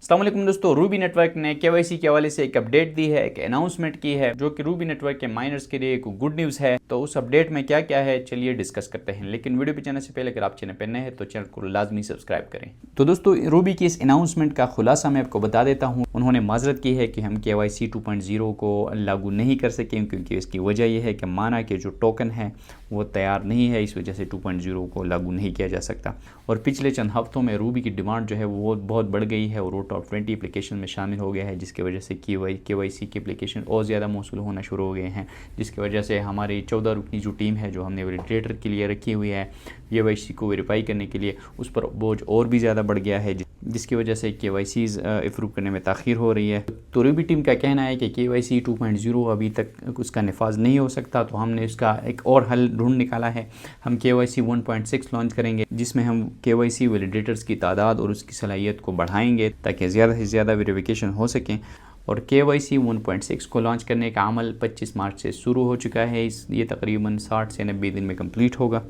अस्सलाम वालेकुम दोस्तों, रूबी नेटवर्क ने केवाईसी के हवाले से एक अपडेट दी है, एक अनाउंसमेंट की है जो कि रूबी नेटवर्क के माइनर्स के लिए एक गुड न्यूज़ है। तो उस अपडेट में क्या क्या है चलिए डिस्कस करते हैं। लेकिन वीडियो पे जाने से पहले अगर आप चैनल पर नए हैं तो चैनल को लाजमी सब्सक्राइब करें। तो दोस्तों, रूबी की इस अनाउंसमेंट का खुलासा मैं आपको बता देता हूँ। उन्होंने माजरत की है कि हम केवाईसी 2.0 को लागू नहीं कर सकें क्योंकि इसकी वजह यह है कि माना के जो टोकन है वो तैयार नहीं है, इस वजह से 2.0 को लागू नहीं किया जा सकता। और पिछले चंद हफ्तों में रूबी की डिमांड जो है वो बहुत बढ़ गई है और वो टॉप 20 एप्लीकेशन में शामिल हो गया है, जिसकी वजह से केवाईसी के एप्लीकेशन और ज़्यादा मौसूल होना शुरू हो गए हैं। जिसकी वजह से हमारी 14 रुकनी जो टीम है जो हमने वैलिडेटर के लिए रखी हुई है केवाईसी को वेरीफाई करने के लिए, उस पर बोझ और भी ज़्यादा बढ़ गया है, जिसकी वजह से केवाईसीज़ अप्रूव करने में ताख़ीर हो रही है। तो रूबी टीम का कहना है कि केवाईसी 2.0 अभी तक उसका नफाज नहीं हो सकता, तो हमने इसका एक और हल ढूंढ निकाला है। हम केवाईसी 1.6 लॉन्च करेंगे जिसमें हम केवाईसी वैलिडेटर्स की तादाद और उसकी सलाहियत को बढ़ाएंगे ताकि ज़्यादा से ज़्यादा वेरिफिकेशन हो सकें। और केवाईसी 1.6 को लॉन्च करने का अमल 25 मार्च से शुरू हो चुका है। ये तकरीबन 60 से 90 दिन में कंप्लीट होगा।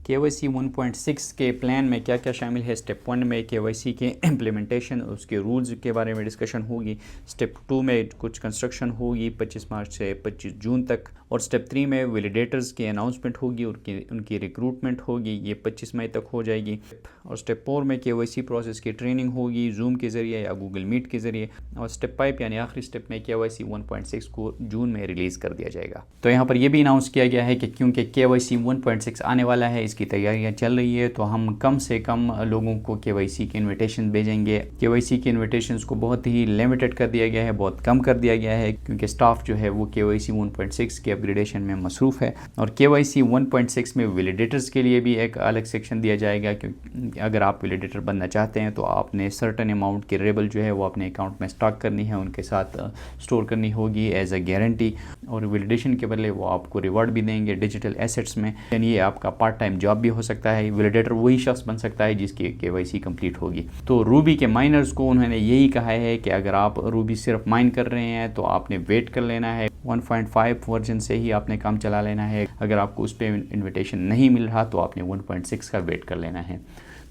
केवाईसी 1.6 के प्लान में क्या क्या शामिल है? स्टेप 1 में केवाईसी के इम्प्लीमेंटेशन, उसके रूल्स के बारे में डिस्कशन होगी। स्टेप 2 में कुछ कंस्ट्रक्शन होगी 25 मार्च से 25 जून तक। और स्टेप 3 में वैलिडेटर्स की अनाउंसमेंट होगी, उनकी रिक्रूटमेंट होगी, ये 25 मई तक हो जाएगी। और स्टेप 4 में केवाईसी प्रोसेस की ट्रेनिंग होगी जूम के ज़रिए या गूगल मीट के ज़रिए। और स्टेप 5 यानी आखिरी स्टेप में केवाईसी 1.6 को जून में रिलीज़ कर दिया जाएगा। तो यहाँ पर यह भी अनाउंस किया गया है कि क्योंकि केवाईसी 1.6 आने वाला है, इसकी तैयारियां चल रही है, तो हम कम से कम लोगों को केवाईसी के इनविटेशन भेजेंगे। केवाईसी के इनविटेशंस को बहुत ही लिमिटेड कर दिया गया है, बहुत कम कर दिया गया है, क्योंकि स्टाफ जो है वो केवाईसी 1.6 के अपग्रेडेशन में मसरूफ़ है। और केवाईसी 1.6 में वैलिडेटर्स के लिए भी एक अलग सेक्शन दिया जाएगा, क्योंकि अगर आप वैलिडेटर बनना चाहते हैं तो आपने सर्टन अमाउंट के रेबल जो है वो अपने अकाउंट में स्टॉक करनी है, उनके साथ स्टोर करनी होगी एज अ गारंटी। और वैलिडेशन के बदले वो आपको रिवॉर्ड भी देंगे डिजिटल एसेट्स में, यानी ये आपका पार्ट टाइम जॉब भी हो सकता है। वैलिडेटर वही शख्स बन सकता है जिसकी केवाईसी कंप्लीट होगी। तो रूबी के माइनर्स को उन्होंने यही कहा है कि अगर आप रूबी सिर्फ माइन कर रहे हैं तो आपने वेट कर लेना है, 1.5 वर्जन से ही आपने काम चला लेना है। अगर आपको उस पर इन्विटेशन नहीं मिल रहा तो आपने 1.6 का वेट कर लेना है।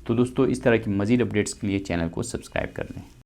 तो दोस्तों, इस तरह की मज़ीद अपडेट्स के लिए चैनल को सब्सक्राइब कर लें।